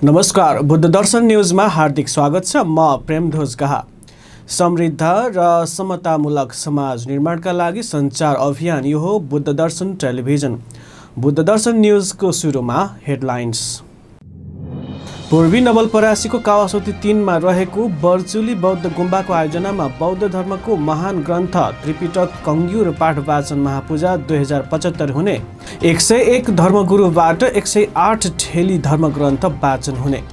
नमस्कार, बुद्ध दर्शन न्यूजमा हार्दिक स्वागत छ। म प्रेमध्वज कहा। समृद्ध र समतामूलक समाज निर्माणका लागि सञ्चार अभियान यो हो बुद्ध दर्शन टेलिभिजन। बुद्ध दर्शन न्यूजको सुरुमा हेडलाइन्स। पूर्वी नवलपरासीको कावासोती 3 मा रहेको बर्चुली बौद्ध गुम्बाको आयोजनामा बौद्ध धर्मको महान ग्रन्थ त्रिपिटक कङ्ग्युर पाठ वाचन महापूजा 2075 हुने। 101 धर्मगुरुबाट 108 ठेली धर्मग्रन्थ वाचन हुने।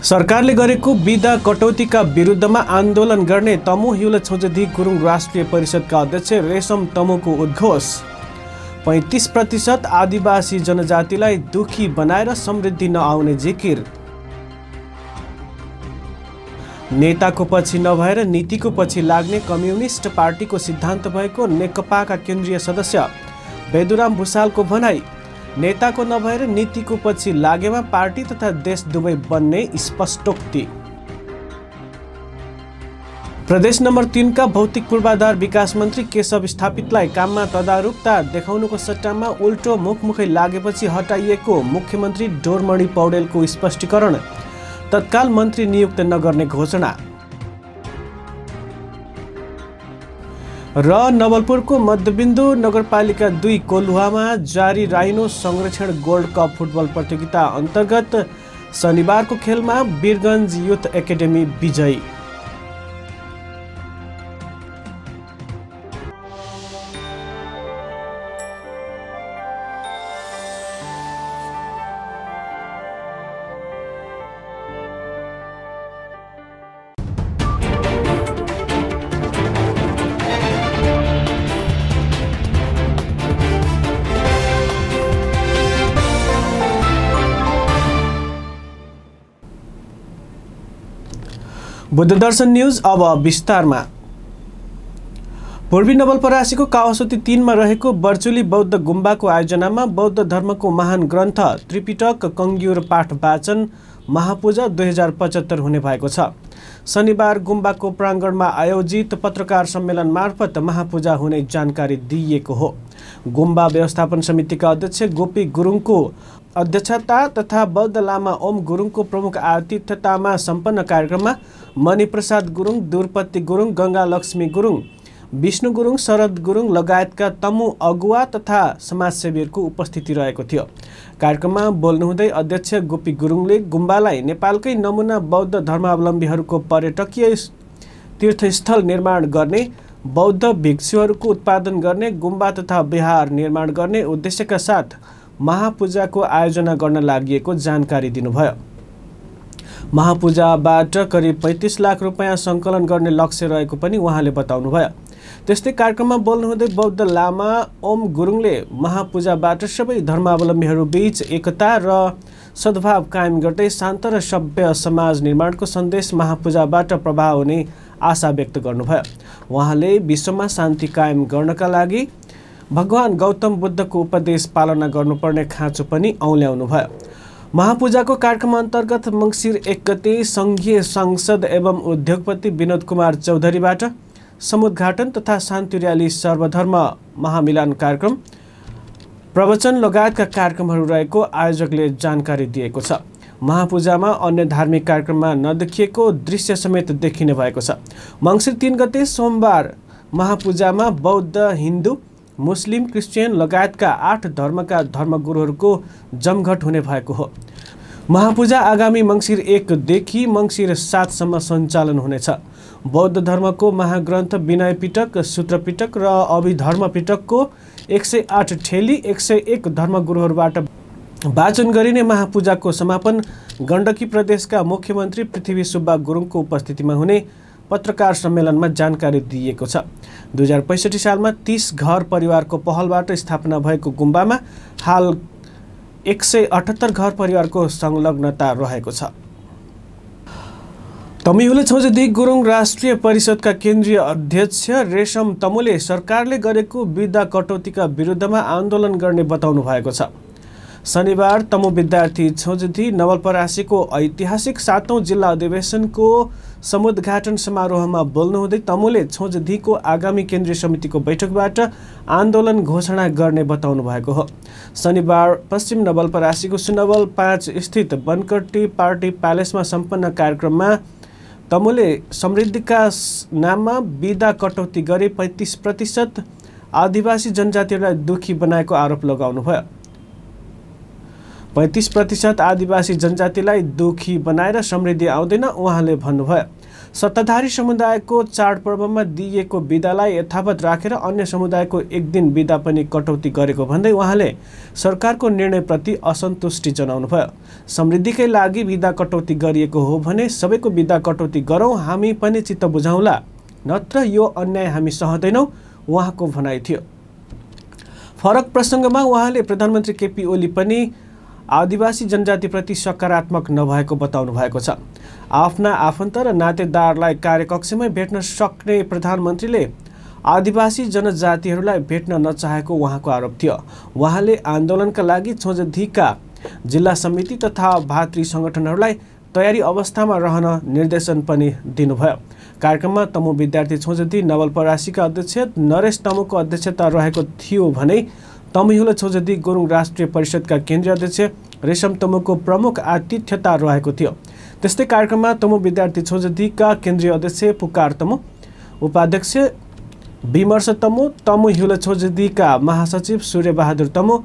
सरकारले गरेको बिदा कटौतीका विरुद्धमा आन्दोलन गर्ने तमु हिउल छोजदी गुरुङ राष्ट्रिय परिषदका अध्यक्ष रेशम तमुको उद्घोष। 35% आदिवासी जनजातिलाई दुखी बनाएर समृद्धि नआउने जिकिर। नेताको पछि नभएर नीतिको पछि लाग्ने कम्युनिस्ट पार्टीको सिद्धान्त भएको नेकपाका केन्द्रीय सदस्य बेदुराम भुसालको भनाई। नेताको नभएर नीतिको पछि लागेमा पार्टी तथा देश दुवै बन्ने स्पष्टोक्ति। प्रदेश नम्बर 3 का भौतिक पूर्वाधार विकास मन्त्री केशव स्थापितलाई काममा तदारुकता देखाउनुको सट्टामा उल्टो मुखमुखै लागेपछि हटाइएको मुख्यमन्त्री डोरमणि पौडेलको स्पष्टीकरण। तत्काल मन्त्री नियुक्त नगर्ने घोषणा। र नवलपुरको मध्यबिन्दु नगरपालिका 2 कोलुहामा जारी राइनो संरक्षण गोल्ड कप फुटबल प्रतियोगिता अन्तर्गत शनिबारको खेलमा वीरगञ्ज युथ एकाडेमी विजयी। बुद्ध दर्शन न्यूज अब विस्तारमा। पूर्वी नवलपरासीको कावासोती 3 मा रहेको बर्चुली बौद्ध गुम्बाको आयोजनामा बौद्ध धर्मको महान ग्रन्थ त्रिपिटक कङ्ग्युर पाठ वाचन महापूजा 2075 हुने भएको छ। शनिबार गुम्बाको प्राङ्गणमा आयोजित पत्रकार सम्मेलन मार्फत महापूजा हुने जानकारी दिइएको हो। गुम्बा व्यवस्थापन समितिका अध्यक्ष गोपी गुरुङको अध्यक्षता तथा बौद्ध लामा ओम गुरुङको प्रमुख आतिथ्यतामा सम्पन्न कार्यक्रममा मणिप्रसाद गुरुङ, दुर्पति गुरुङ, गङ्गा लक्ष्मी गुरुङ, विष्णु गुरुङ, शरद गुरुङ लगायतका तमु अगुवा तथा समाजसेवीहरूको उपस्थिति रहेको थियो। कार्यक्रममा बोल्नुहुँदै अध्यक्ष गोपी गुरुङले गुम्बालाई नेपालकै नमुना बौद्ध धर्मावलम्बीहरूको पर्यटकीय तीर्थस्थल निर्माण गर्ने, बौद्ध भिक्षुहरूको उत्पादन गर्ने, गुम्बा तथा विहार निर्माण गर्ने उद्देश्यका साथ महापूजाको आयोजना गर्न लागि जानकारी दिनुभयो। महापूजाबाट करिब 35 लाख रुपैयाँ सङ्कलन गर्ने लक्ष्य रहेको पनि उहाँले बताउनुभयो। त्यस्तै कार्यक्रममा बोल्नुहुँदै बौद्ध लामा ओम गुरुङले महापूजाबाट सबै धर्मावलम्बीहरू बीच एकता र सद्भाव कायम गर्दै शान्त र सभ्य समाज निर्माणको सन्देश महापूजाबाट प्रभाव हुने आशा व्यक्त गर्नुभयो। उहाँले विश्वमा शान्ति कायम गर्नका लागि भगवान गौतम बुद्धको उपदेश पालना गर्नुपर्ने खाँचो पनि औल्याउनुभयो। महापूजाको कार्यक्रम अन्तर्गत मङ्सिर 1 गते सङ्घीय सांसद एवं उद्योगपति विनोद कुमार चौधरीबाट समुद्घाटन तथा शान्ति र्याली, सर्वधर्म महामिलन कार्यक्रम, प्रवचन लगायतका कार्यक्रमहरू रहेको आयोजकले जानकारी दिएको छ। महापूजामा अन्य धार्मिक कार्यक्रममा नदेखिएको दृश्य समेत देखिने भएको छ। मङ्सिर 3 गते सोमबार महापूजामा बौद्ध, हिन्दू, मुस्लिम, क्रिस्चियन लगायतका 8 धर्मका धर्मगुरुहरूको जमघट हुने भएको हो। महापूजा आगामी मङ्सिर 1 देखि मङ्सिर 7 सम्म सञ्चालन हुनेछ। बौद्ध धर्मको महाग्रन्थ विनय पिटक, सूत्र पिटक र अभिधर्म पिटकको 108 ठेली 101 धर्मगुरुहरूबाट वाचन गरिने महापूजाको समापन गण्डकी प्रदेशका मुख्यमन्त्री पृथ्वी सुब्बा गुरुङको उपस्थितिमा हुने पत्रकार सम्मेलनमा जानकारी दिइएको छ। 2065 सालमा 30 घर परिवारको पहलबाट स्थापना भएको गुम्बामा हाल 178 घर परिवारको संलग्नता रहेको छ। तमिहुले छोजदी गुरुङ राष्ट्रिय परिषदका केन्द्रीय अध्यक्ष रेशम तमुले सरकारले गरेको बिदा कटौतीका विरुद्धमा आन्दोलन गर्ने बताउनु भएको छ। शनिबार तमु विद्यार्थी छोजदी नवलपरासीको ऐतिहासिक 7औं जिल्ला अधिवेशनको समुद्घाटन समारोहमा बोल्नुहुँदै तमुले छोजधीको आगामी केन्द्रीय समितिको बैठकबाट आन्दोलन घोषणा गर्ने बताउनु भएको हो। शनिबार पश्चिम नवलपरासीको सुनवल 5 स्थित बनकटी पार्टी प्यालेसमा सम्पन्न कार्यक्रममा तमुले समृद्धिका नाममा बिदा कटौती गरी 35% आदिवासी जनजातिहरूलाई दुखी बनाएको आरोप लगाउनुभयो। 35% आदिवासी जनजातिलाई दुखी बनाएर समृद्धि आउँदैन उहाँले भन्नुभयो। सत्ताधारी समुदायको चाडपर्वमा दिइएको बिदालाई यथावत राखेर अन्य समुदायको एक दिन बिदा पनि कटौती गरेको भन्दै उहाँले सरकारको निर्णयप्रति असन्तुष्टि जनाउनुभयो। समृद्धिकै लागि बिदा कटौती गरिएको हो भने सबैको बिदा कटौती गरौँ, हामी पनि चित्त बुझाउँला, नत्र यो अन्याय हामी सहदैनौँ, उहाँको भनाइ थियो। फरक प्रसङ्गमा उहाँले प्रधानमन्त्री केपी ओली पनि आदिवासी जनजातिप्रति सकारात्मक नभएको बताउनु भएको छ। आफ्ना आफन्त र नातेदारलाई कार्यकक्षमै भेट्न सक्ने प्रधानमन्त्रीले आदिवासी जनजातिहरूलाई भेट्न नचाहेको उहाँको आरोप थियो। उहाँले आन्दोलनका लागि छोजधीका जिल्ला समिति तथा भातृ सङ्गठनहरूलाई तयारी अवस्थामा रहन निर्देशन पनि दिनुभयो। कार्यक्रममा तमु विद्यार्थी छोजधी नवलपरासीका अध्यक्ष नरेश तमुको अध्यक्षता रहेको थियो भने तमुहुल छोजधी गुरुङ राष्ट्रिय परिषदका केन्द्रीय अध्यक्ष रेशम तमुको प्रमुख आतिथ्यता रहेको थियो। त्यस्तै कार्यक्रममा तमु विद्यार्थी छोजधीका केन्द्रीय अध्यक्ष पुकार तमु, उपाध्यक्ष विमर्श तमु, तमुहुल छोजधीका महासचिव सूर्यबहादुर तमु,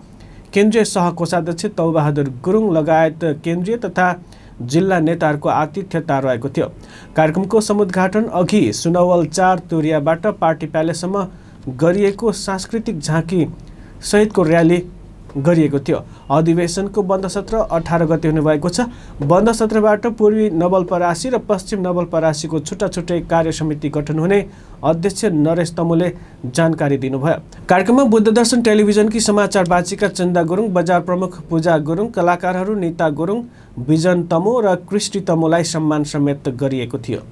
केन्द्रीय सहकोषाध्यक्ष तौबहादुर गुरुङ लगायत केन्द्रीय तथा जिल्ला नेताहरूको आतिथ्यता रहेको थियो। कार्यक्रमको समुद्घाटन अघि सुनवल 4 तुरियाबाट पार्टी प्यालेससम्म गरिएको सांस्कृतिक झाँकी सहितको र्याली गरिएको थियो। अधिवेशनको बन्द सत्र 18 गते हुने भएको छ। बन्द सत्रबाट पूर्वी नवलपरासी र पश्चिम नवलपरासीको छुट्टा छुट्टै कार्य समिति गठन हुने अध्यक्ष नरेश तमुले जानकारी दिनुभयो। कार्यक्रममा बुद्ध दर्शन टेलिभिजनकी समाचार वाचिका चन्दा गुरुङ, बजार प्रमुख पूजा गुरुङ, कलाकारहरू नीता गुरुङ, बिजन तमु र कृष्टि तमुलाई सम्मान समेत गरिएको थियो।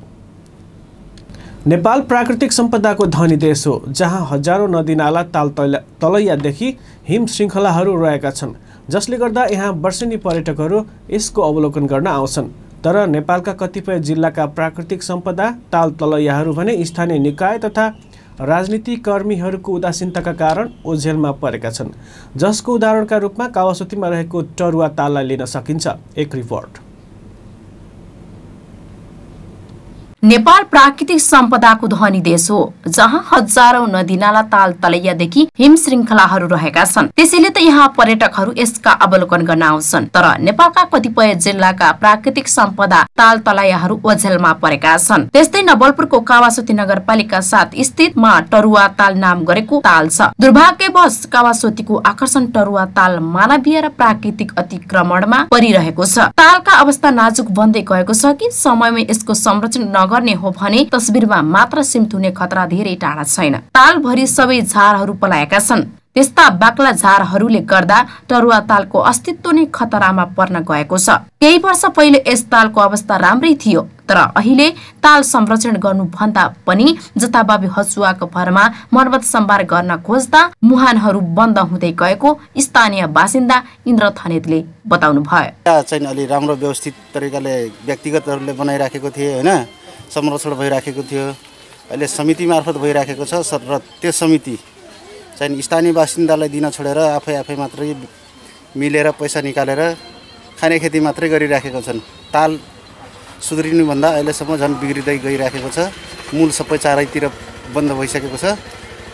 नेपाल प्राकृतिक सम्पदाको धनी देश हो, जहाँ हजारौं नदीनाला ताल तलैयादेखि हिम श्रृङ्खलाहरू रहेका छन्, जसले गर्दा यहाँ वर्षेनी पर्यटकहरू यसको अवलोकन गर्न आउँछन्। तर नेपालका कतिपय जिल्लाका प्राकृतिक सम्पदा ताल तलैयाहरू भने स्थानीय निकाय तथा राजनीतिक कर्मीहरूको उदासीनताका कारण ओझेलमा परेका छन्, जसको उदाहरणका रूपमा कावासोतीमा रहेको टरुवा ताललाई लिन सकिन्छ। एक रिपोर्ट। नेपाल प्राकृतिक सम्पदाको धनी देश हो, जहाँ हजारौं नदीनाला ताल तलैयादेखि हिम श्रृङ्खलाहरू रहेका छन्। त्यसैले त यहाँ पर्यटकहरू यसका अवलोकन गर्न आउँछन्। तर नेपालका कतिपय जिल्लाका प्राकृतिक सम्पदा ताल तलैयाहरू ओझेलमा परेका छन्। त्यस्तै नवलपुरको कावासोती नगरपालिका 7 स्थित मा टरुवा ताल नाम गरेको ताल छ। दुर्भाग्यवश कावासोतीको आकर्षण टरुवा ताल मानवीय र प्राकृतिक अतिक्रमणमा परिरहेको छ। तालका अवस्था नाजुक बन्दै गएको छ कि समयमै यसको संरक्षण गर्ने हो भने तस्बिरमा मात्र सीमित हुने खतरा धेरै टाढा छैन। तालभरि सबै झारहरू पलाएका छन्। त्यस्ता बाक्ला झारहरूले गर्दा टरुवा तालको अस्तित्व नै खतरामा पर्न गएको छ। केही वर्ष पहिले यस तालको अवस्था राम्रै थियो, तर अहिले ताल संरक्षण गर्नुभन्दा पनि जताभावी हचुवाको भरमा मर्मत सम्भार गर्न खोज्दा मुहानहरू बन्द हुँदै गएको स्थानीय बासिन्दा इन्द्र थनेतले बताउनु भयो। चाहिँ अलि राम्रो व्यवस्थित तरिकाले व्यक्तिगतहरूले बनाइराखेको थिए हैन, संरक्षण भइराखेको थियो। अहिले समिति मार्फत भइराखेको छ र त्यो समिति चाहिँ स्थानीय बासिन्दालाई दिन छोडेर आफै मात्रै मिलेर पैसा निकालेर खाने खेती मात्रै गरिराखेको छन्। ताल सुध्रिनुभन्दा अहिलेसम्म झन् बिग्रिँदै गइराखेको छ। मूल सबै चारैतिर बन्द भइसकेको छ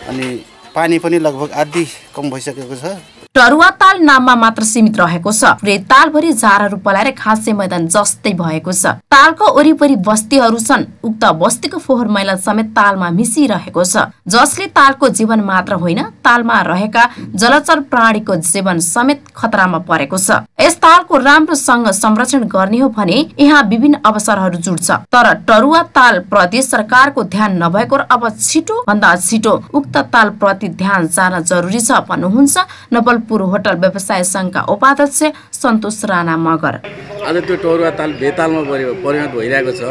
अनि पानी पनि लगभग आधी कम भइसकेको छ। टरुवा ताल नाममा मात्र सीमित रहेको छ। पुरै तालभरि झारहरू पलाएर खासे मैदान जस्तै भएको छ। तालको वरिपरि बस्तीहरू छन्। उक्त बस्तीको फोहोर मैला समेत तालमा मिसिरहेको छ, जसले तालको जीवन मात्र होइन, तालमा रहेका जलचर प्राणीको जीवन समेत खतरामा परेको छ। यस तालको राम्रोसँग संरक्षण गर्ने हो भने यहाँ विभिन्न अवसरहरू जुड्छ। तर टरुवा ताल प्रति सरकारको ध्यान नभएको र अब छिटो भन्दा छिटो उक्त ताल प्रति ध्यान जान जरुरी छ भन्नुहुन्छ नवलपुर होटल व्यवसाय संघका उपाध्यक्ष सन्तोष राणा मगर। आज त्यो टरुवा ताल बेतालमा परिणत भइरहेको छ।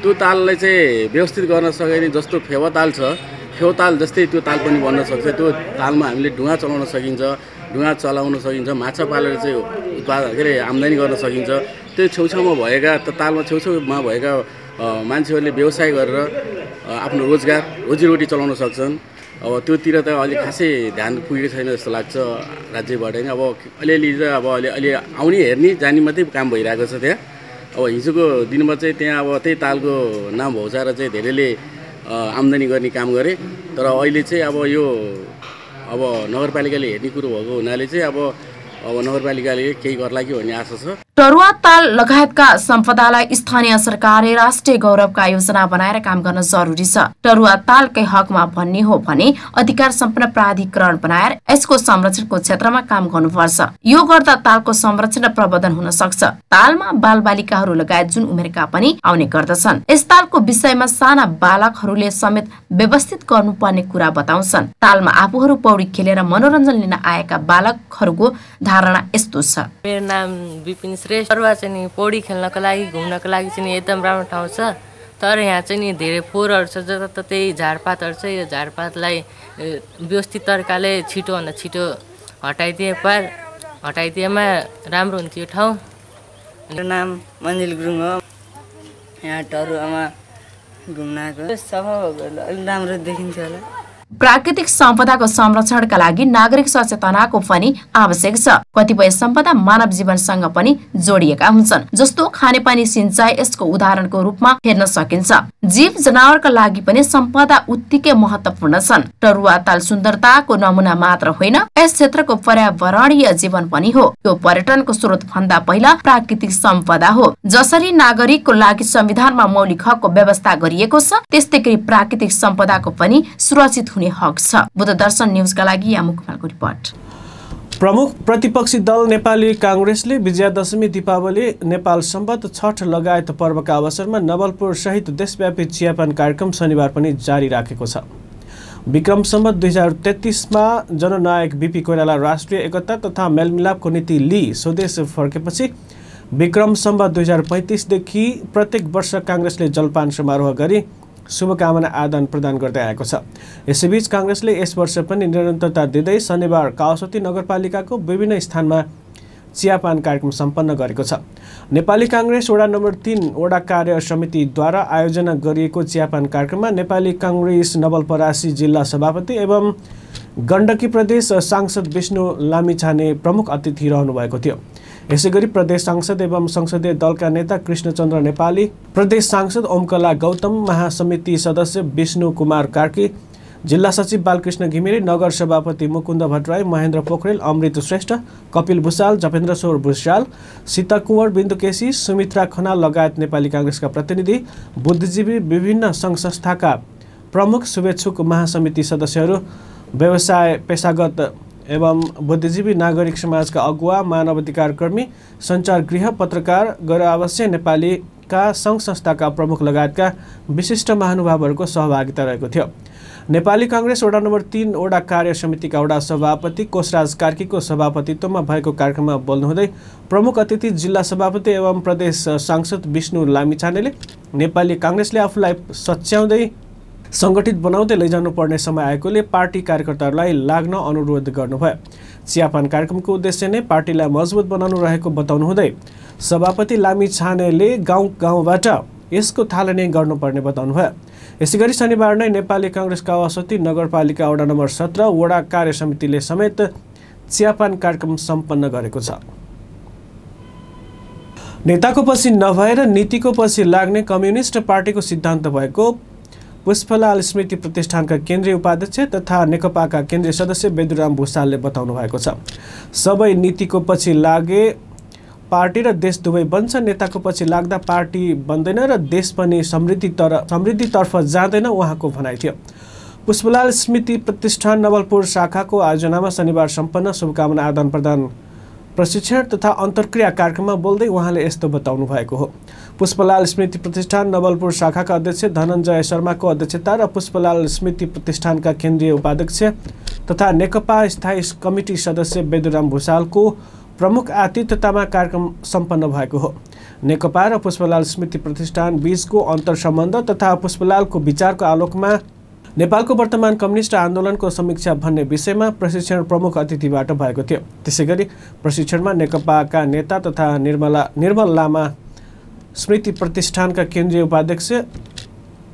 त्यो ताललाई चाहिँ व्यवस्थित गर्न सकिने जस्तो फेवा ताल छ, फेवा ताल जस्तै त्यो ताल पनि बन्न सक्छ। त्यो तालमा हामीले ढुङ्गा चलाउन सकिन्छ, ढुङ्गा चलाउन सकिन्छ, माछा पालेर चाहिँ आमदानी गर्न सकिन्छ। त्यो छेउछाउमा भएका तालमा छेउछाउमा भएका मान्छेहरूले व्यवसाय गरेर आफ्नो रोजगार रोजीरोटी चलाउन सक्छन्। अब त्योतिर त अलिक खासै ध्यान पुगेको छैन जस्तो लाग्छ राज्यबाट नै। अब अलिअलि चाहिँ अब अहिले आउने हेर्ने जाने मात्रै काम भइरहेको छ त्यहाँ। अब हिजोको दिनमा चाहिँ त्यहाँ अब त्यही तालको नाम भौचाएर चाहिँ धेरैले आम्दानी गर्ने काम गरे। तर अहिले चाहिँ अब यो अब नगरपालिकाले हेर्ने कुरो भएको हुनाले चाहिँ अब नगरपालिकाले केही गर्ला कि भन्ने आशा छ। टरुवा ताल लगायतका सम्पदालाई स्थानीय सरकारले राष्ट्रिय गौरवका योजना बनाएर काम गर्न जरुरी छ। टरुवा तालकै हकमा भन्ने हो भने अधिकार सम्पन्न प्राधिकरण बनाएर यसको संरक्षणको क्षेत्रमा काम गर्नुपर्छ। यो गर्दा तालको संरक्षण र प्रबन्धन हुन सक्छ। तालमा बालबालिकाहरू लगायत जुन उमेरका पनि आउने गर्दछन्। यस तालको विषयमा साना बालकहरूले समेत व्यवस्थित गर्नुपर्ने कुरा बताउँछन्। तालमा आफूहरू पौडी खेलेर मनोरञ्जन लिन आएका बालकहरूको धारणा यस्तो छ। मेरो नाम विपिन श्रेष्ठ। टरुवा चाहिँ नि पौडी खेल्नको लागि घुम्नको लागि चाहिँ एकदम राम्रो ठाउँ छ। तर यहाँ चाहिँ नि धेरै फोहोरहरू छ, जताततै झारपातहरू छ। यो झारपातलाई व्यवस्थित तरिकाले छिटोभन्दा छिटो हटाइदिएमा राम्रो हुन्थ्यो ठाउँ। मेरो नाम मन्जिल गुरुङ हो। यहाँ टरुवामा घुम्न आएको सफा भएको अलिक राम्रो देखिन्थ्यो होला। प्राकृतिक सम्पदाको संरक्षणका लागि नागरिक सचेतनाको पनि आवश्यक छ। कतिपय सम्पदा मानव जीवनसँग पनि जोडिएका हुन्छन्, जस्तो खानेपानी सिंचाइ यसको उदाहरणको रूपमा हेर्न सकिन्छ। जीव जनावरका लागि पनि सम्पदा उत्तिकै महत्त्वपूर्ण छन्। टरुवा ताल सुन्दरताको नमुना मात्र होइन, यस क्षेत्रको पर्यावरणीय जीवन पनि हो। यो पर्यटनको स्रोत भन्दा पहिला प्राकृतिक सम्पदा हो। जसरी नागरिकको लागि संविधानमा मौलिक हकको व्यवस्था गरिएको छ, त्यस्तै गरी प्राकृतिक सम्पदाको पनि सुरक्षित हुने हक छ। बुद्ध दर्शन न्यूजका लागि यामु कुमारको रिपोर्ट। प्रमुख प्रतिपक्षी दल नेपाली कांग्रेसले विजयादशमी, दीपावली, नेपाल सम्वत, छठ लगायत पर्वका अवसरमा नवलपुर सहित देशव्यापी चियापान कार्यक्रम शनिबार पनि जारी राखेको छ। विक्रम सम्वत 2033मा जननायक बीपी कोइराला राष्ट्रिय एकता तथा मेलमिलापको नीति लिई स्वदेश फर्केपछि विक्रम सम्वत 2035 देखि प्रत्येक वर्ष कांग्रेसले जलपान समारोह गरी शुभकामना आदान प्रदान गर्दै आएको छ। यसैबीच कांग्रेसले यस वर्ष पनि निरन्तरता दिँदै शनिबार कावासोती नगरपालिकाको विभिन्न स्थानमा चियापान कार्यक्रम सम्पन्न गरेको छ। नेपाली कांग्रेस वडा नम्बर 3 वडा कार्य समितिद्वारा आयोजना गरिएको चियापान कार्यक्रममा नेपाली कांग्रेस नवलपरासी जिल्ला सभापति एवं गण्डकी प्रदेश सांसद विष्णु लामिछाने प्रमुख अतिथि रहनु भएको थियो। यसैगरी प्रदेश सांसद एवं संसदीय दलका नेता कृष्णचन्द्र नेपाली, प्रदेश सांसद ओमकला गौतम, महासमिति सदस्य विष्णु कुमार कार्की, जिल्ला सचिव बालकृष्ण घिमिरे, नगर सभापति मुकुन्द भट्टराई, महेन्द्र पोखरेल, अमृत श्रेष्ठ, कपिल भुषाल, जपेन्द्रश्वर भुषाल, सीता कुँवर, बिन्दु केसी, सुमित्रा खनाल लगायत नेपाली कांग्रेसका प्रतिनिधि, बुद्धिजीवी, विभिन्न सङ्घ संस्थाका प्रमुख, शुभेच्छुक, महासमिति सदस्यहरू, व्यवसाय पेशागत एवं बुद्धिजीवी, नागरिक समाजका अगुवा, मानवाधिकार कर्मी, सञ्चारगृह, पत्रकार, गैर आवासीय नेपालीका सङ्घ संस्थाका प्रमुख लगायतका विशिष्ट महानुभावहरूको सहभागिता रहेको थियो। नेपाली कांग्रेस वडा नम्बर 3 वडा कार्य समितिका वडा सभापति कोशराज कार्कीको सभापतित्वमा भएको कार्यक्रममा बोल्नुहुँदै प्रमुख अतिथि जिल्ला सभापति एवं प्रदेश सांसद विष्णु लामिछानेले नेपाली कांग्रेसले आफूलाई सच्याउँदै संगठित बनाउँदै लैजानु पर्ने समय आएकोले पार्टी कार्यकर्ताहरूलाई लाग्न अनुरोध गर्नुभयो। चियापान कार्यक्रमको उद्देश्य नै पार्टीलाई मजबुत बनाउनु रहेको बताउनुहुँदै सभापति लामिछानेले गाउँ-गाउँबाट यसको थालनी गर्नुपर्ने बताउनुभयो। यसैगरी शनिबार नै नेपाली कांग्रेस कावासोती नगरपालिका वडा नम्बर 17 वडा कार्य समितिले समेत चियापान कार्यक्रम सम्पन्न गरेको छ। नेताको पछि नभएर नीतिको पछि लाग्ने कम्युनिस्ट पार्टीको सिद्धान्त भएको पुष्पलाल स्मृति प्रतिष्ठानका केन्द्रीय उपाध्यक्ष तथा नेकपाका केन्द्रीय सदस्य बेदुराम भुषालले बताउनु भएको छ। सबै नीतिको पछि लागे पार्टी र देश दुवै बन्छ, नेताको पछि लाग्दा पार्टी बन्दैन र देश पनि समृद्धितर्फ जाँदैन उहाँको भनाइ थियो। पुष्पलाल स्मृति प्रतिष्ठान नवलपुर शाखाको आयोजनामा शनिबार सम्पन्न शुभकामना आदान प्रदान प्रशिक्षण तथा अन्तर्क्रिया कार्यक्रममा बोल्दै उहाँले यस्तो बताउनु भएको हो। पुष्पलाल स्मृति प्रतिष्ठान नवलपुर शाखाका अध्यक्ष धनञ्जय शर्माको अध्यक्षता र पुष्पलाल स्मृति प्रतिष्ठानका केन्द्रीय उपाध्यक्ष तथा नेकपा स्थायी कमिटी सदस्य बेदुराम भुषालको प्रमुख आतिथ्यतामा कार्यक्रम सम्पन्न भएको हो। नेकपा र पुष्पलाल स्मृति प्रतिष्ठान बीचको अन्तर्सम्बन्ध तथा पुष्पलालको विचारको आलोकमा नेपालको वर्तमान कम्युनिस्ट आन्दोलनको समीक्षा भन्ने विषयमा प्रशिक्षण प्रमुख अतिथिबाट भएको थियो। त्यसैगरी प्रशिक्षणमा नेकपाका नेता तथा निर्मल लामा स्मृति प्रतिष्ठानका केन्द्रीय उपाध्यक्ष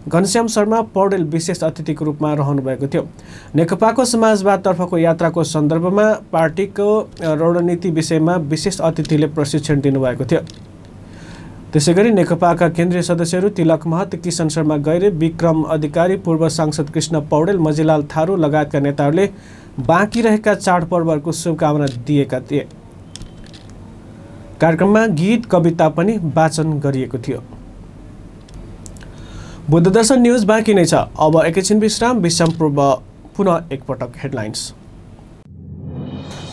घनश्याम शर्मा पौडेल विशेष अतिथिको रूपमा रहनुभएको थियो। नेकपाको समाजवादतर्फको यात्राको सन्दर्भमा पार्टीको रणनीति विषयमा विशेष अतिथिले प्रशिक्षण दिनुभएको थियो। त्यसैगरी नेकपाका केन्द्रीय सदस्यहरू तिलक महत, किशन शर्मा गैरे, विक्रम अधिकारी, पूर्व सांसद कृष्ण पौडेल, मजिलाल थारू लगायतका नेताहरूले बाँकी रहेका चाडपर्वहरूको शुभकामना दिएका थिए। कार्यक्रममा गीत कविता पनि वाचन गरिएको थियो। बुद्ध दर्शन न्युज बाँकी नै छ। अब एकैछिन विश्राम पूर्व पुनः एकपटक हेडलाइन्स।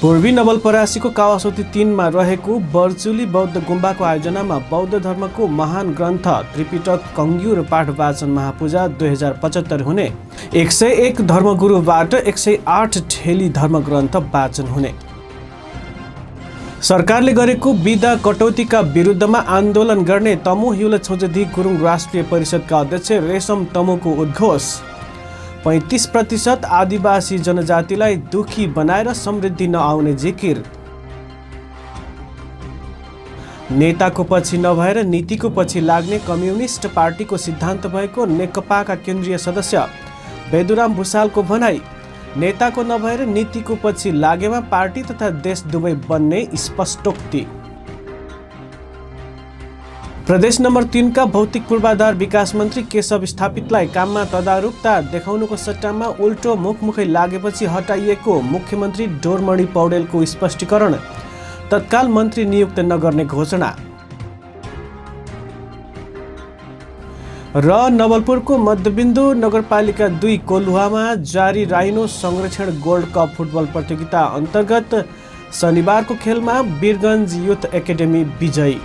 पूर्वी नवलपरासीको कावासोती 3 मा रहेको बर्चुली बौद्ध गुम्बाको आयोजनामा बौद्ध धर्मको महान ग्रन्थ त्रिपिटक कङ्ग्युर पाठ वाचन महापूजा 2075 हुने। 101 धर्मगुरुबाट 108 ठेली धर्मग्रन्थ वाचन हुने। सरकारले गरेको बिदा कटौतीका विरुद्धमा आन्दोलन गर्ने तमु हिउल छोजदी गुरुङ राष्ट्रिय परिषदका अध्यक्ष रेशम तमुको उद्घोष। 35% आदिवासी जनजातिलाई दुखी बनाएर समृद्धि नआउने जिकिर। नेताको पछि नभएर नीतिको पछि लाग्ने कम्युनिस्ट पार्टीको सिद्धान्त भएको नेकपाका केन्द्रीय सदस्य बेदुराम भुसालको भनाई। नेताको नभएर नीतिको पछि लागेमा पार्टी तथा देश दुवै बन्ने स्पष्टोक्ति। प्रदेश नम्बर 3 का भौतिक पूर्वाधार विकास मन्त्री केशव स्थापितलाई काममा तदारुकता देखाउनुको सट्टामा उल्टो मुखमुखै लागेपछि हटाइएको मुख्यमन्त्री डोरमणि पौडेलको स्पष्टीकरण। तत्काल मन्त्री नियुक्त नगर्ने घोषणा। र नवलपुरको मध्यबिन्दु नगरपालिका 2 कोलुहामा जारी राइनो संरक्षण गोल्ड कप फुटबल प्रतियोगिता अन्तर्गत शनिबारको खेलमा वीरगञ्ज युथ एकाडेमी विजयी।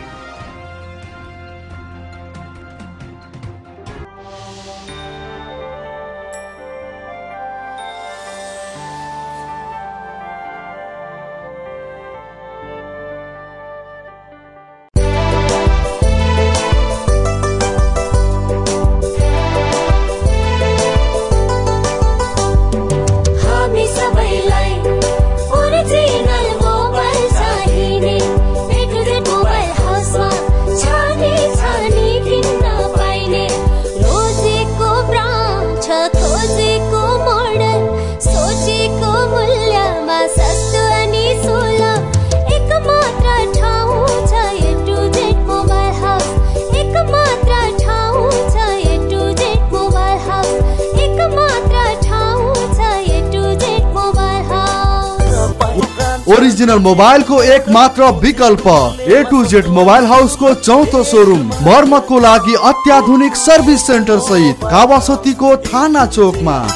ओरिजिनल मोबाइल को एक मात्र विकल्प A to Z mobile house को चौथो शोरूम मर्मतको लागि अत्याधुनिक सर्भिस सेन्टर सहित कावासोती को थाना चोक में।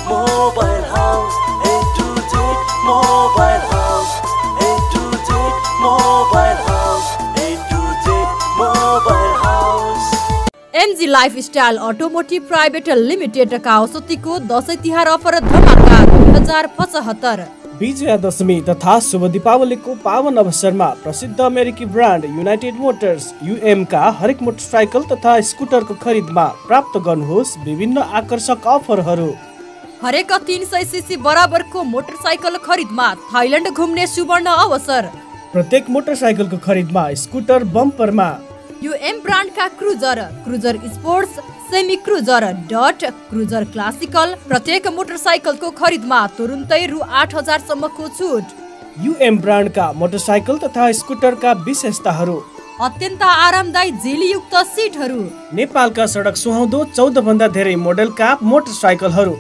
MG lifestyle automotive private limited Kawasoti को दशैं तिहार अफर धमाका 2075। विजयादशमी तथा शुभ दीपावलीको पावन अवसरमा प्रसिद्ध अमेरिकी ब्रान्ड युनाइटेड मोटर्स UM का हरेक मोटरसाइकल तथा स्कुटरको खरिदमा प्राप्त गर्नुहोस् विभिन्न आकर्षक अफरहरू। हरेक 300 सीसी बराबरको मोटरसाइकल खरिदमा थाइल्यान्ड घुम्ने सुवर्ण अवसर। प्रत्येक मोटरसाइकलको खरिदमा स्कुटर बम्परमा UM ब्रान्डका cruiser sports, semi cruiser, dot, cruiser classical प्रत्येक मोटरसाइकलको खरिदमा तुरुन्तै रु 8000 सम्मको छुट। UM ब्रान्डका मोटरसाइकल तथा स्कुटरका विशेषताहरू: अत्यन्त आरामदायी जेलीयुक्त सिटहरू, नेपालका सडक सुहाउँदो 14 भन्दा धेरै मोडलका मोटरसाइकलहरू,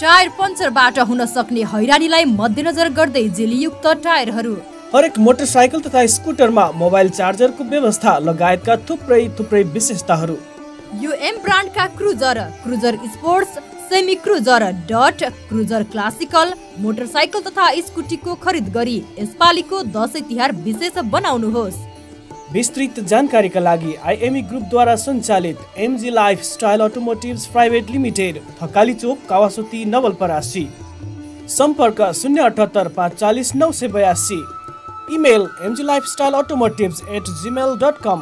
टायर पञ्चरबाट हुन सक्ने हैरानीलाई मध्यनजर गर्दै जेलीयुक्त टायरहरू, हरेक मोटरसाइकल तथा स्कुटरमा मोबाइल चार्जरको व्यवस्था लगायतका थुप्रै विशेषताहरू। UM ब्रान्डका cruiser sports, semi cruiser, dot, cruiser classical motorcycle तथा स्कुटीको खरिद गरी यसपालिको दशैं तिहार विशेष बनाउनुहोस्। विस्तृत जानकारीका लागि IME ग्रुपद्वारा सञ्चालित MG lifestyle automotives private limited, Thakali Chowk, Kawasoti, Nawalparasi. सम्पर्क 078 540 982। Email mglifestyleautomotives@gmail.com।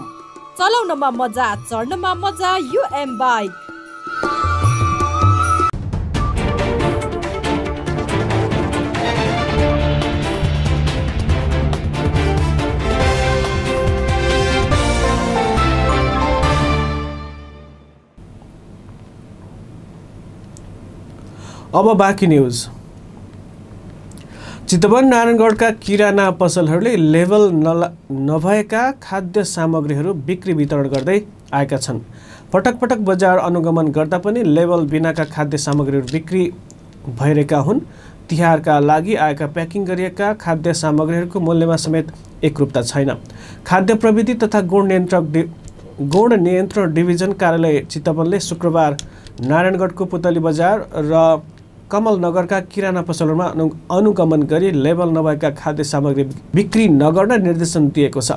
चलाउनमा मजा, चढ्नमा मजा, UM बाइक। अब बाँकी न्युज। चितवन नारायणगढका किराना पसलहरूले लेभल नभएका खाद्य सामग्रीहरू बिक्री वितरण गर्दै आएका छन्। पटक पटक बजार अनुगमन गर्दा पनि लेभल बिनाका खाद्य सामग्रीहरू बिक्री भइरहेका हुन्। तिहारका लागि आएका प्याकिङ गरिएका खाद्य सामग्रीहरूको मूल्यमा समेत एकरूपता छैन। खाद्य प्रविधि तथा गुण नियन्त्रण डिभिजन कार्यालय चितवनले शुक्रबार नारायणगढको पुतली बजार र कमलनगरका किराना पसलहरूमा अनुगमन गरी लेभल नभएका खाद्य सामग्री बिक्री नगर्न निर्देशन दिएको छ।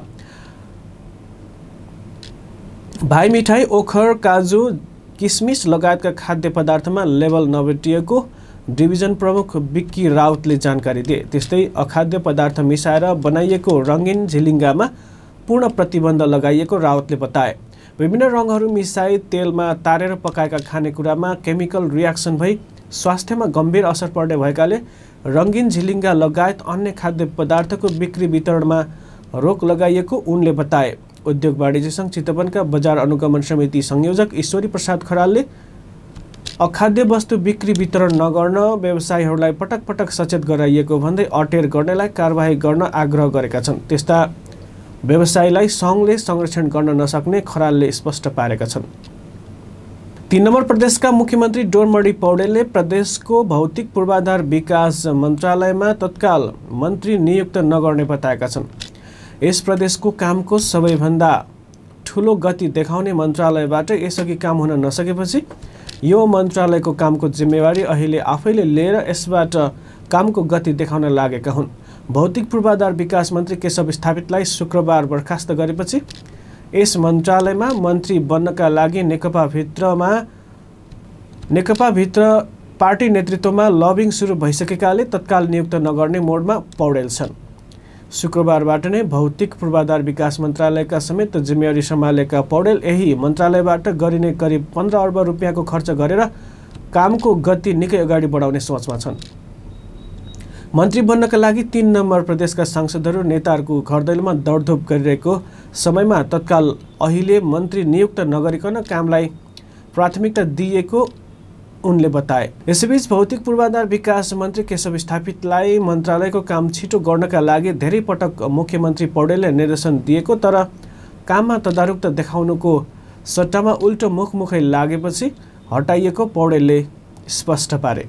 भाइ मिठाई, ओखर, काजु, किसमिस लगायतका खाद्य पदार्थमा लेभल नभेटिएको डिभिजन प्रमुख बिक्की राउतले जानकारी दिए। त्यस्तै अखाद्य पदार्थ मिसाएर बनाइएको रङ्गीन झिलिङ्गामा पूर्ण प्रतिबन्ध लगाइएको राउतले बताए। विभिन्न रङहरू मिसाई तेलमा तारेर पकाएका खानेकुरामा केमिकल रियाक्सन भई स्वास्थ्यमा गम्भीर असर पर्ने भएकाले रङ्गीन झिलिङ्गा लगायत अन्य खाद्य पदार्थको बिक्री वितरणमा रोक लगाइएको उनले बताए। उद्योग वाणिज्य सङ्घ चितवनका बजार अनुगमन समिति संयोजक ईश्वरी प्रसाद खरालले अखाद्य वस्तु बिक्री वितरण नगर्न व्यवसायीहरूलाई पटक पटक सचेत गराइएको भन्दै अटेर गर्नेलाई कारबाही गर्न आग्रह गरेका छन्। त्यस्ता व्यवसायीलाई सङ्घले संरक्षण गर्न नसक्ने खरालले स्पष्ट पारेका छन्। 3 नम्बर प्रदेशका मुख्यमन्त्री डोरमणि पौडेलले प्रदेशको भौतिक पूर्वाधार विकास मन्त्रालयमा तत्काल मन्त्री नियुक्त नगर्ने बताएका छन्। यस प्रदेशको कामको सबैभन्दा ठुलो गति देखाउने मन्त्रालयबाट यसअघि काम हुन नसकेपछि यो मन्त्रालयको कामको जिम्मेवारी अहिले आफैले लिएर यसबाट कामको गति देखाउन लागेका हुन्। भौतिक पूर्वाधार विकास मन्त्री केशव स्थापितलाई शुक्रबार बर्खास्त गरेपछि यस मन्त्रालयमा मन्त्री बन्नका लागि नेकपाभित्र पार्टी नेतृत्वमा लबिङ सुरु भइसकेकाले तत्काल नियुक्त नगर्ने मोडमा पौडेल छन्। शुक्रबारबाट नै भौतिक पूर्वाधार विकास मन्त्रालयका समेत जिम्मेवारी सम्हालेका पौडेल यही मन्त्रालयबाट गरिने करिब 15 अर्ब रुपियाँको खर्च गरेर कामको गति निकै अगाडि बढाउने सोचमा छन्। मन्त्री बन्नका लागि 3 नम्बर प्रदेशका सांसदहरू नेताहरूको घरदैलोमा दौडधुप गरिरहेको समयमा तत्काल अहिले मन्त्री नियुक्त नगरिकन कामलाई प्राथमिकता दिएको उनले बताए। यसैबीच भौतिक पूर्वाधार विकास मन्त्री केशव स्थापितलाई मन्त्रालयको काम छिटो गर्नका लागि धेरै पटक मुख्यमन्त्री पौडेलले निर्देशन दिएको तर काममा तदारुकता देखाउनुको सट्टामा उल्टो मुखमुखै लागेपछि हटाइएको पौडेलले स्पष्ट पारे।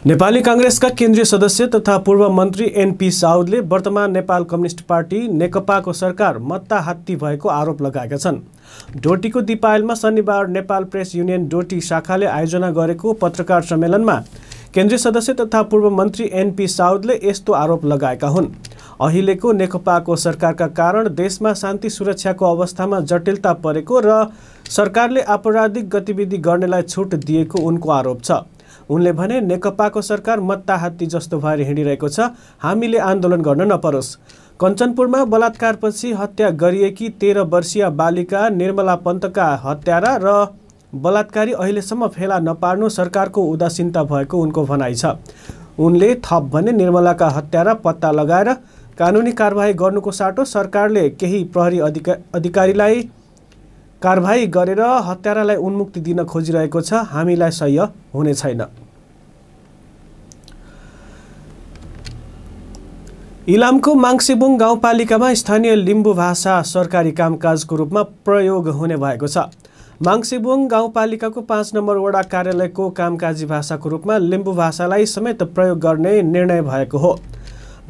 नेपाली कांग्रेसका केन्द्रीय सदस्य तथा पूर्व मन्त्री एनपी साउदले वर्तमान नेपाल कम्युनिस्ट पार्टी नेकपाको सरकार मत्ता हात्ती भएको आरोप लगाएका छन्। डोटीको दिपायलमा शनिबार नेपाल प्रेस युनियन डोटी शाखाले आयोजना गरेको पत्रकार सम्मेलनमा केन्द्रीय सदस्य तथा पूर्व मन्त्री एनपी साउदले यस्तो आरोप लगाएका हुन्। अहिलेको नेकपाको सरकारका कारण देशमा शान्ति सुरक्षाको अवस्थामा जटिलता परेको र सरकारले आपराधिक गतिविधि गर्नेलाई छुट दिएको उनको आरोप छ। उनले भने नेकपाको सरकार मत्ता हात्ती जस्तो भएर हिँडिरहेको छ, हामीले आन्दोलन गर्न नपरोस्। कञ्चनपुरमा बलात्कारपछि हत्या गरिएकी 13 वर्षीय बालिका निर्मला पन्तका हत्यारा र बलात्कारी अहिलेसम्म फेला नपार्नु सरकारको उदासीनता भएको उनको भनाइ छ। उनले थप भने निर्मलाका हत्यारा पत्ता लगाएर कानुनी कारबाही गर्नुको साटो सरकारले केही प्रहरी अधिकारीलाई कारबाही गरेर हत्यारालाई उन्मुक्ति दिन खोजिरहेको छ, हामीलाई सह्य हुने छैन। इलामको माङसेबुङ गाउँपालिकामा स्थानीय लिम्बू भाषा सरकारी कामकाजको रूपमा प्रयोग हुने भएको छ। माङसेबुङ गाउँपालिकाको 5 नम्बर वडा कार्यालयको कामकाजी भाषाको रूपमा लिम्बू भाषालाई समेत प्रयोग गर्ने निर्णय भएको हो।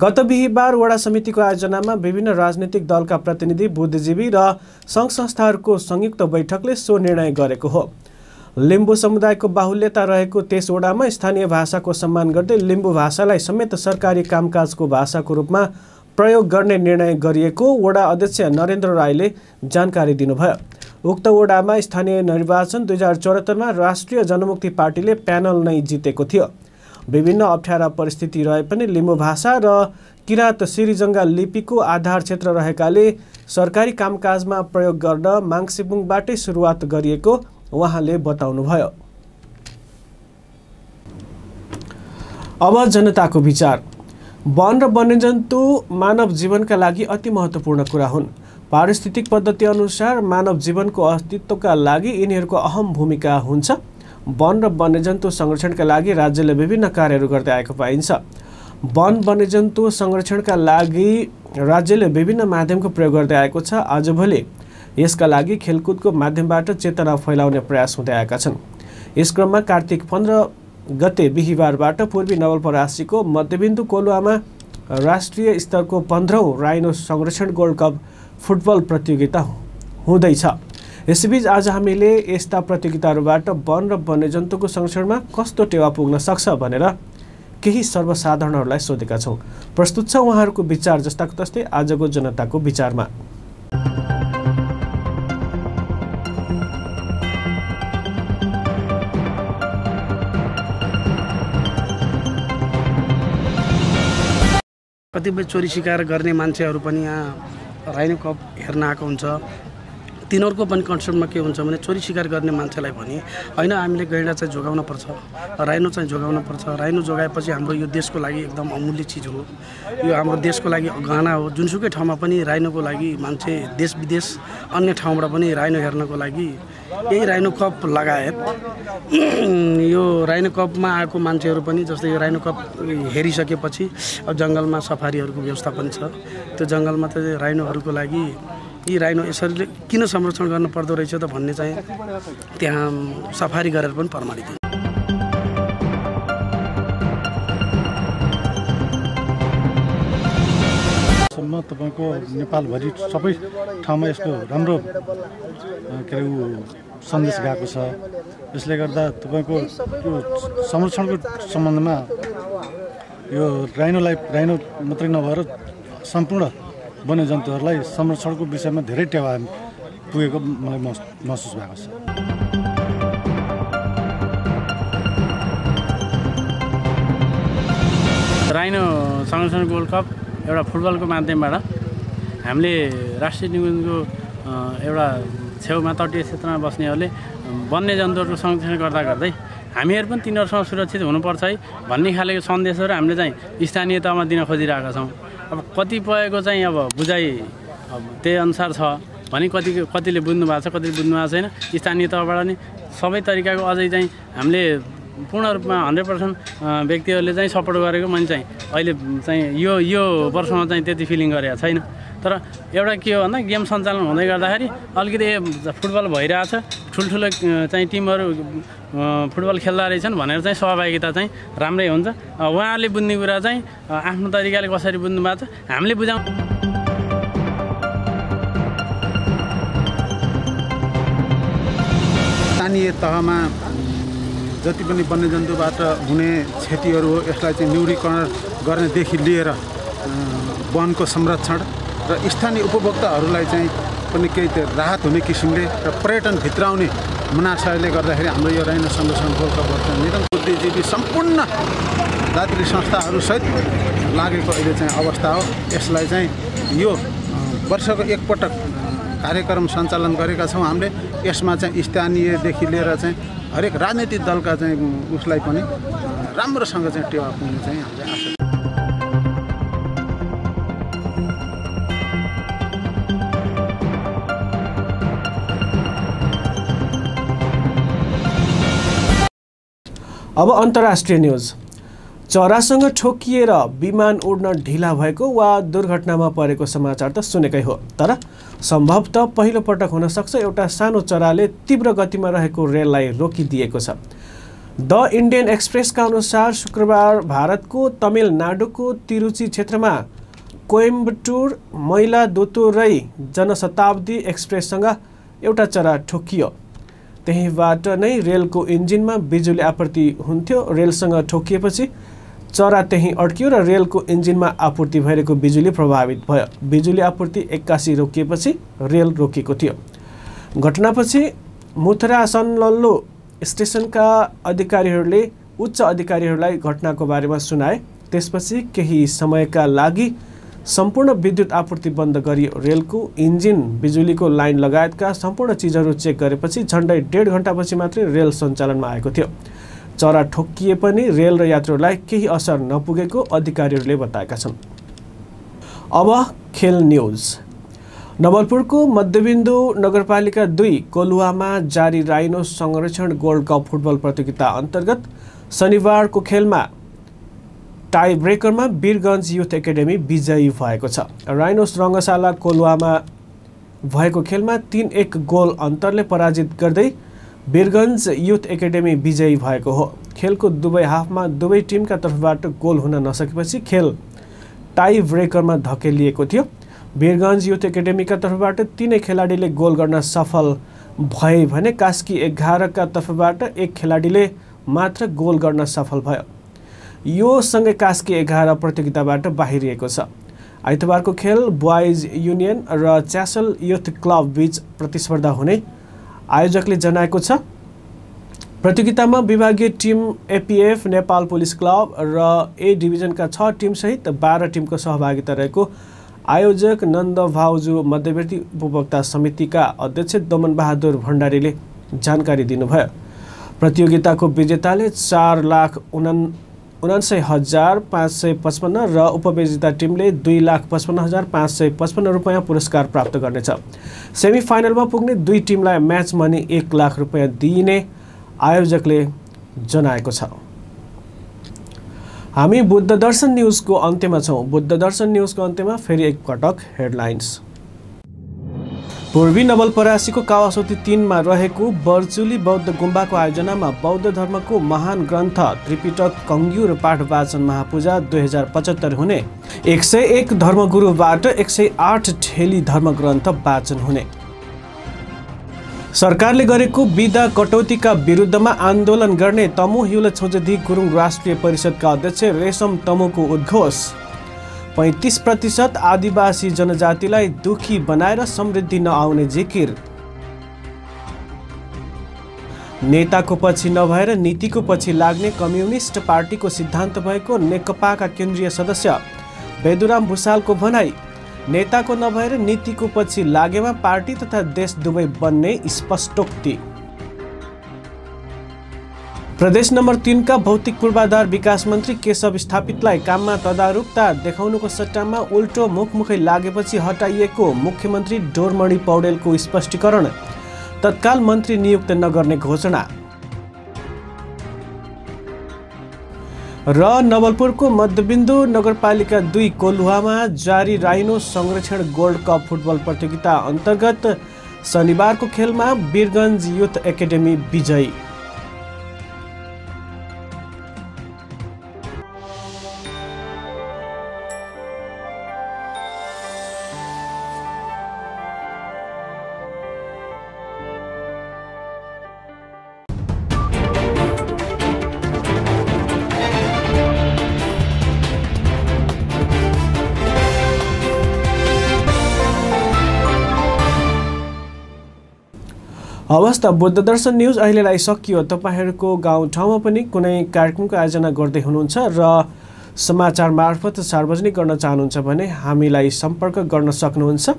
गत बिहीबार वडा समितिको आयोजनामा विभिन्न राजनीतिक दलका प्रतिनिधि, बुद्धिजीवी र सङ्घ संस्थाहरूको संयुक्त बैठकले सो निर्णय गरेको हो। लिम्बू समुदायको बाहुल्यता रहेको त्यस वडामा स्थानीय भाषाको सम्मान गर्दै लिम्बू भाषालाई समेत सरकारी कामकाजको भाषाको रूपमा प्रयोग गर्ने निर्णय गरिएको वडा अध्यक्ष नरेन्द्र राईले जानकारी दिनुभयो। उक्त वडामा स्थानीय निर्वाचन 2074मा राष्ट्रिय जनमुक्ति पार्टीले प्यानल नै जितेको थियो। विभिन्न अप्ठ्यारा परिस्थिति रहे पनि लिम्बू भाषा र किराँत सिरिजङ्गा लिपिको आधार क्षेत्र रहेकाले सरकारी कामकाजमा प्रयोग गर्न माङसेबुङबाटै सुरुवात गरिएको उहाँले बताउनुभयो। अब जनताको विचार। वन र वन्यजन्तु मानव जीवनका लागि अति महत्त्वपूर्ण कुरा हुन्। पारिस्थितिक पद्धति अनुसार मानव जीवनको अस्तित्वका लागि यिनीहरूको अहम भूमिका हुन्छ। वन र वन्यजन्तु संरक्षणका लागि राज्यले विभिन्न कार्यहरू गर्दै आएको पाइन्छ। वन वन्यजन्तु संरक्षणका लागि राज्यले विभिन्न माध्यमको प्रयोग गर्दै आएको छ। आजभोलि यसका लागि खेलकुदको माध्यमबाट चेतना फैलाउने प्रयास हुँदै आएका छन्। यस क्रममा कार्तिक 15 गते बिहिबारबाट पूर्वी नवलपरासीको मध्यबिन्दु कोलुवामा राष्ट्रिय स्तरको 15औं राइनो संरक्षण गोल्ड कप फुटबल प्रतियोगिता हुँदैछ। यसैबीच आज हामीले यस्ता प्रतियोगिताहरूबाट वन र वन्यजन्तुको संरक्षणमा कस्तो टेवा पुग्न सक्छ भनेर केही सर्वसाधारणहरूलाई सोधेका छौँ। प्रस्तुत छ उहाँहरूको विचार जस्ताको तस्तै आजको जनताको विचारमा। कतिपय चोरी शिकार गर्ने मान्छेहरू पनि यहाँ राइनो कप हेर्न आएको हुन्छ। तिनीहरूको पनि कन्सेप्टमा के हुन्छ भने चोरी शिकार गर्ने मान्छेलाई भने होइन हामीले गैँडा चाहिँ जोगाउन पर्छ, राइनो चाहिँ जोगाउन पर्छ। राइनो जोगाएपछि हाम्रो यो देशको लागि एकदम अमूल्य चिज हो, यो हाम्रो देशको लागि गहना हो। जुनसुकै ठाउँमा पनि राइनोको लागि मान्छे देश विदेश अन्य ठाउँबाट पनि राइनो हेर्नको लागि यही राइनो कप लगायत यो राइनो कपमा आएको मान्छेहरू पनि जस्तै यो राइनो कप हेरिसकेपछि अब जङ्गलमा सफारीहरूको व्यवस्था पनि छ। त्यो जङ्गलमा त राइनोहरूको लागि यी राइनो यसरी किन संरक्षण गर्न पर्दो रहेछ त भन्ने चाहिँ त्यहाँ सफारी गरेर पनि प्रमाणित हुन्छ। सम्म तपाईको नेपालभरि सबै ठाउँमा यसको राम्रो के अरे सन्देश गएको छ। यसले गर्दा तपाईको यो संरक्षणको सम्बन्धमा यो राइनो मात्रै नभएर सम्पूर्ण वन्यजन्तुहरूलाई संरक्षणको विषयमा धेरै टेवा पुगेको मलाई महसुस भएको छ। राइनो संरक्षण गोल्ड कप एउटा फुटबलको माध्यमबाट हामीले राष्ट्रिय निकुञ्जको एउटा छेउमा तटीय क्षेत्रमा बस्नेहरूले वन्यजन्तुहरूको संरक्षण गर्दा गर्दै हामीहरू पनि तिनीहरूसँग सुरक्षित हुनुपर्छ है भन्ने खालको सन्देशहरू हामीले चाहिँ स्थानीय तहमा दिन खोजिरहेका छौँ। अब कतिपयको चाहिँ अब बुझाइ त्यही अनुसार छ भने कतिले बुझ्नु भएको छ, कतिले बुझ्नु भएको छैन। स्थानीय तहबाट नि सबै तरिकाको अझै चाहिँ हामीले पूर्ण रूपमा 100% व्यक्तिहरूले चाहिँ सपोर्ट गरेको मैले चाहिँ अहिले चाहिँ यो वर्षमा चाहिँ त्यति फिलिङ गरेको छैन। तर एउटा के हो भन्दा गेम सञ्चालन हुँदै गर्दाखेरि अलिकति फुटबल भइरहेछ, ठुल्ठुलो चाहिँ टिमहरू फुटबल खेल्दा रहेछन् भनेर चाहिँ सहभागिता चाहिँ राम्रै हुन्छ। उहाँहरूले बुझ्ने कुरा चाहिँ आफ्नो तरिकाले कसरी बुझ्नु भएको छ हामीले बुझाउँ। स्थानीय तहमा जति पनि वन्यजन्तुबाट हुने क्षतिहरू हो यसलाई चाहिँ न्यूनीकरण गर्नेदेखि लिएर वनको संरक्षण र स्थानीय उपभोक्ताहरूलाई चाहिँ पनि केही राहत हुने किसिमले र पर्यटन भित्राउने मनासयले गर्दाखेरि हाम्रो यो राइनो संरक्षण गोल्ड कप निरन्तर बुद्धिजीवी सम्पूर्ण जातीय संस्थाहरूसहित लागेको अहिले चाहिँ अवस्था हो। यसलाई चाहिँ यो वर्षको एकपटक कार्यक्रम सञ्चालन गरेका छौँ हामीले। यसमा चाहिँ स्थानीयदेखि लिएर चाहिँ हरेक राजनैतिक दलका चाहिँ उसलाई पनि राम्रोसँग चाहिँ टेवा पुग्ने चाहिँ हामीले आशा। अब अन्तर्राष्ट्रिय न्युज। चरासँग ठोकिएर विमान उड्न ढिला भएको वा दुर्घटनामा परेको समाचार त सुनेकै हो, तर सम्भवतः पहिलो पटक हुन सक्छ एउटा सानो चराले तीव्र गतिमा रहेको रेललाई रोकिदिएको छ। द इन्डियन एक्सप्रेसका अनुसार शुक्रबार भारतको तमिलनाडुको तिरुची क्षेत्रमा कोइम्बटुर मइलादुतुरै जनशताब्दी एक्सप्रेससँग एउटा चरा ठोकियो। त्यहीबाट नै रेलको इन्जिनमा बिजुली आपूर्ति हुन्थ्यो। रेलसँग ठोकिएपछि चरा त्यहीँ अड्कियो र रेलको इन्जिनमा आपूर्ति भइरहेको बिजुली प्रभावित भयो। बिजुली आपूर्ति 81 रोकिएपछि रेल रोकिएको थियो। घटनापछि मुथरा सनलल्लो स्टेसनका अधिकारीहरूले उच्च अधिकारीहरूलाई घटनाको बारेमा सुनाए। त्यसपछि केही समयका लागि सम्पूर्ण विद्युत आपूर्ति बन्द गरियो। रेलको इन्जिन, बिजुलीको लाइन लगायतका सम्पूर्ण चिजहरू चेक गरेपछि झन्डै 1.5 घण्टापछि मात्रै रेल सञ्चालनमा आएको थियो। चरा ठोकिए पनि रेल र यात्रुहरूलाई केही असर नपुगेको अधिकारीहरूले बताएका छन्। अब खेल न्युज। नवलपुरको मध्यबिन्दु नगरपालिका 2 कोलुवामा जारी राइनो संरक्षण गोल्ड कप फुटबल प्रतियोगिता अन्तर्गत शनिबारको खेलमा टाई ब्रेकरमा वीरगञ्ज युथ एकाडेमी विजयी भएको छ। राइनोस रङ्गशाला कोलुवामा भएको खेलमा 3-1 गोल अन्तरले पराजित गर्दै वीरगञ्ज युथ एकाडेमी विजयी भएको हो। खेलको दुवै हाफमा दुवै टिमका तर्फबाट गोल हुन नसकेपछि खेल टाई ब्रेकरमा धकेलिएको थियो। वीरगञ्ज युथ एकाडेमीका तर्फबाट 3 खेलाडीले गोल गर्न सफल भए भने कास्की 11 का तर्फबाट 1 खेलाडीले मात्र गोल गर्न सफल भयो। यो सँगै कास्की 11 प्रतियोगिताबाट बाहिरिएको छ। आइतबारको खेल बोइज युनियन र च्यासल युथ क्लब बीच प्रतिस्पर्धा हुने आयोजकले जनाएको छ। प्रतियोगितामा विभागीय team APF Nepal police club र ए डिभिजनका 6 टिमसहित 12 टिमको सहभागिता रहेको आयोजक नन्द भाउजू मध्यवर्ती उपभोक्ता समितिका अध्यक्ष दमन बहादुर भण्डारीले जानकारी दिनुभयो। प्रतियोगिताको विजेताले 4,79,555 र उपविजेता टिमले 2,55,555 रुपैयाँ पुरस्कार प्राप्त गर्नेछ। सेमी फाइनलमा पुग्ने 2 टिमलाई म्याच मनी 1 लाख रुपैयाँ दिइने आयोजकले जनाएको छ। हामी बुद्ध दर्शन न्यूजको अन्त्यमा छौँ। बुद्ध दर्शन न्यूजको अन्त्यमा फेरि एक पटक हेडलाइन्स। पूर्वी नवलपरासीको कावासोती 3 मा रहेको बर्चुली बौद्ध गुम्बाको आयोजनामा बौद्ध धर्मको महान ग्रन्थ त्रिपिटक कङ्ग्युर पाठ वाचन महापूजा 2075 हुने। 101 धर्मगुरुबाट 108 ठेली धर्मग्रन्थ वाचन हुने। सरकारले गरेको बिदा कटौतीका विरुद्धमा आन्दोलन गर्ने तमु हिउल छोजदी गुरुङ राष्ट्रिय परिषदका अध्यक्ष रेशम तमुको उद्घोष। 35% आदिवासी जनजातिलाई दुखी बनाएर समृद्धि नआउने जिकिर। नेताको पछि नभएर नीतिको पछि लाग्ने कम्युनिस्ट पार्टीको सिद्धान्त भएको नेकपाका केन्द्रीय सदस्य बेदुराम भुसालको भनाई। नेताको नभएर नीतिको पछि लागेमा पार्टी तथा देश दुवै बन्ने स्पष्टोक्ति। प्रदेश नम्बर 3 का भौतिक पूर्वाधार विकास मन्त्री केशव स्थापितलाई काममा तदारुकता देखाउनुको सट्टामा उल्टो मुखमुखै लागेपछि हटाइएको मुख्यमन्त्री डोरमणि पौडेलको स्पष्टीकरण। तत्काल मन्त्री नियुक्त नगर्ने घोषणा। र नवलपुरको मध्यबिन्दु नगरपालिका 2 कोलुवामा जारी राइनो संरक्षण गोल्ड कप फुटबल प्रतियोगिता अन्तर्गत शनिबारको खेलमा वीरगञ्ज युथ एकाडेमी विजयी। अवस्था बुद्ध दर्शन न्यूज अहिलेलाई सकियो। तपाईहरूको गाउँठाउँमा पनि कुनै कार्यक्रमको आयोजना गर्दै हुनुहुन्छ र समाचार मार्फत सार्वजनिक गर्न चाहनुहुन्छ भने हामीलाई सम्पर्क गर्न सक्नुहुन्छ,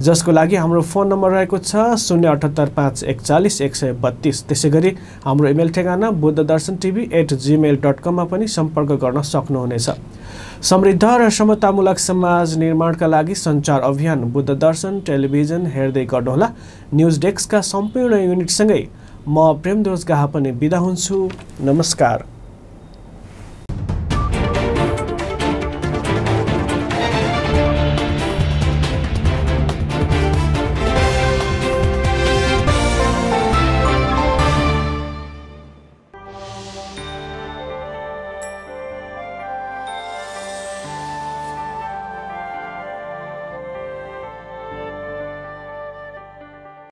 जसको लागि हाम्रो फोन नम्बर रहेको छ 07851413132। त्यसैगरी हाम्रो इमेल ठेगाना buddhadarsantv@gmail.com मा पनि सम्पर्क गर्न सक्नुहुनेछ। समृद्ध र समतामूलक समाज निर्माणका लागि सञ्चार अभियान बुद्ध दर्शन टेलिभिजन हेर्दै गर्नुहोला। न्युज डेस्कका सम्पूर्ण युनिटसँगै म प्रेमदोष गाहा पनि बिदा हुन्छु। नमस्कार।